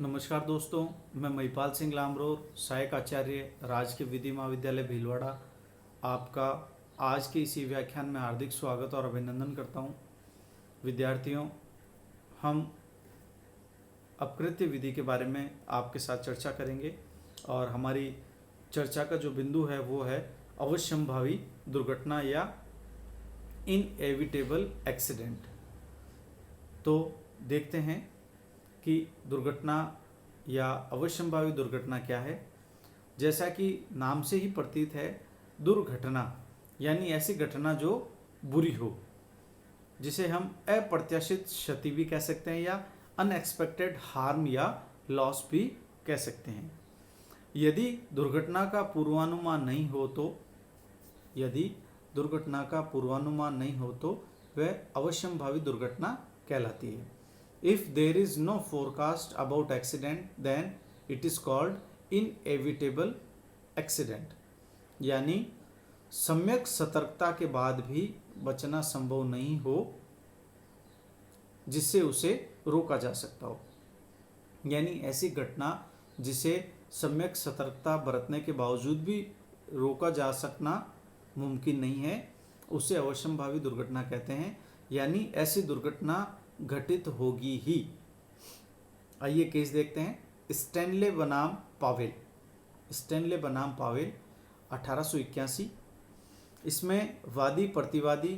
नमस्कार दोस्तों, मैं महिपाल सिंह लामरोर, सहायक आचार्य राजकीय विधि महाविद्यालय भीलवाड़ा आपका आज के इसी व्याख्यान में हार्दिक स्वागत और अभिनंदन करता हूं। विद्यार्थियों, हम अपकृत्य विधि के बारे में आपके साथ चर्चा करेंगे और हमारी चर्चा का जो बिंदु है वो है अवश्यंभावी दुर्घटना या इनएविटेबल एक्सीडेंट। तो देखते हैं कि दुर्घटना या अवश्यंभावी दुर्घटना क्या है। जैसा कि नाम से ही प्रतीत है, दुर्घटना यानी ऐसी घटना जो बुरी हो, जिसे हम अप्रत्याशित क्षति भी कह सकते हैं या अनएक्सपेक्टेड हार्म या लॉस भी कह सकते हैं। यदि दुर्घटना का पूर्वानुमान नहीं हो तो वह अवश्यंभावी दुर्घटना कहलाती है। If there is no forecast about accident, then it is called inevitable accident। यानी सम्यक सतर्कता के बाद भी बचना संभव नहीं हो, जिससे उसे रोका जा सकता हो। यानी ऐसी घटना जिसे सम्यक सतर्कता बरतने के बावजूद भी रोका जा सकना मुमकिन नहीं है, उसे अवश्यंभावी दुर्घटना कहते हैं। यानी ऐसी दुर्घटना घटित होगी ही। आइए केस देखते हैं। स्टैनले बनाम पावेल 1881। इसमें वादी प्रतिवादी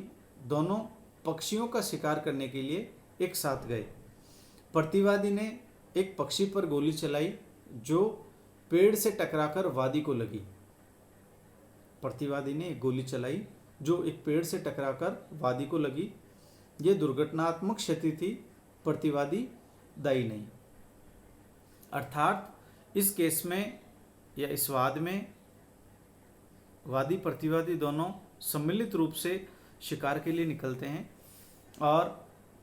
दोनों पक्षियों का शिकार करने के लिए एक साथ गए। प्रतिवादी ने एक पक्षी पर गोली चलाई जो पेड़ से टकराकर वादी को लगी। यह दुर्घटनात्मक क्षति थी, प्रतिवादी दायी नहीं। अर्थात इस केस में या इस वाद में वादी प्रतिवादी दोनों सम्मिलित रूप से शिकार के लिए निकलते हैं और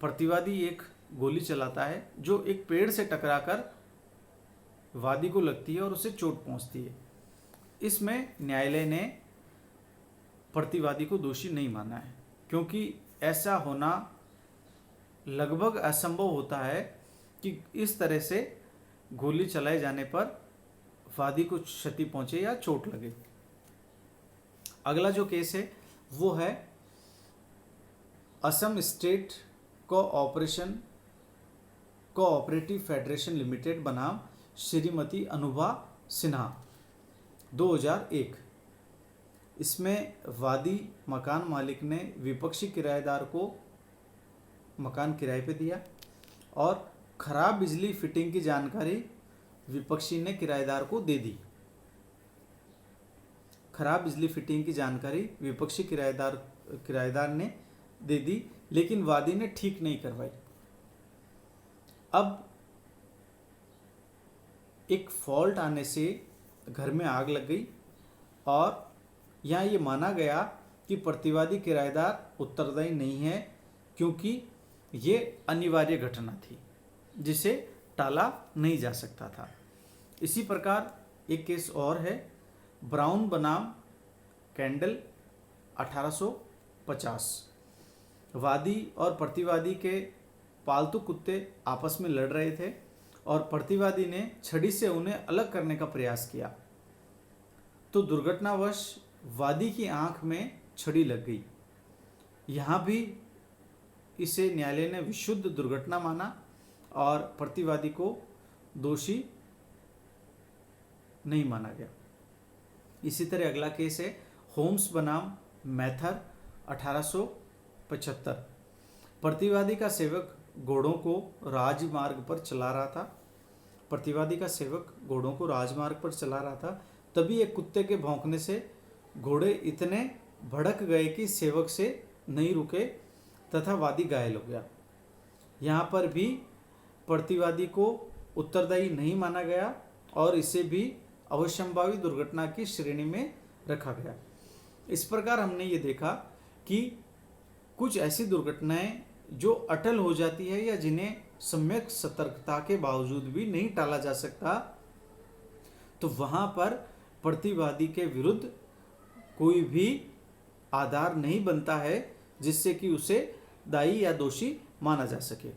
प्रतिवादी एक गोली चलाता है जो एक पेड़ से टकराकर वादी को लगती है और उसे चोट पहुंचती है। इसमें न्यायालय ने प्रतिवादी को दोषी नहीं माना है, क्योंकि ऐसा होना लगभग असंभव होता है कि इस तरह से गोली चलाए जाने पर वादी को क्षति पहुंचे या चोट लगे। अगला जो केस है वो है Assam state cooperative federation limited बनाम श्रीमती अनुभा सिन्हा 2001। इसमें वादी मकान मालिक ने विपक्षी किराएदार को मकान किराए पे दिया और खराब बिजली फिटिंग की जानकारी विपक्षी ने किराएदार को दे दी। विपक्षी किराएदार ने दे दी, लेकिन वादी ने ठीक नहीं करवाई। अब एक फॉल्ट आने से घर में आग लग गई और यहाँ ये माना गया कि प्रतिवादी किराएदार उत्तरदायी नहीं है, क्योंकि ये अनिवार्य घटना थी जिसे टाला नहीं जा सकता था। इसी प्रकार एक केस और है, ब्राउन बनाम कैंडल 1850। वादी और प्रतिवादी के पालतू कुत्ते आपस में लड़ रहे थे और प्रतिवादी ने छड़ी से उन्हें अलग करने का प्रयास किया, तो दुर्घटनावश वादी की आंख में छड़ी लग गई। यहाँ भी इसे न्यायालय ने विशुद्ध दुर्घटना माना और प्रतिवादी को दोषी नहीं माना गया। इसी तरह अगला केस है होम्स बनाम मैथर 1875। प्रतिवादी का सेवक घोड़ों को राजमार्ग पर चला रहा था। तभी एक कुत्ते के भौंकने से घोड़े इतने भड़क गए कि सेवक से नहीं रुके तथा वादी घायल हो गया। यहाँ पर भी प्रतिवादी को उत्तरदायी नहीं माना गया और इसे भी अवश्यंभावी दुर्घटना की श्रेणी में रखा गया। इस प्रकार हमने ये देखा कि कुछ ऐसी दुर्घटनाएं जो अटल हो जाती है या जिन्हें सम्यक सतर्कता के बावजूद भी नहीं टाला जा सकता, तो वहाँ पर प्रतिवादी के विरुद्ध कोई भी आधार नहीं बनता है जिससे कि उसे दायी या दोषी माना जा सके।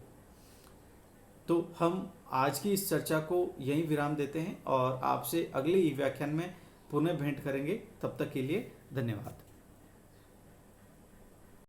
तो हम आज की इस चर्चा को यहीं विराम देते हैं और आपसे अगले ई व्याख्यान में पुनः भेंट करेंगे। तब तक के लिए धन्यवाद।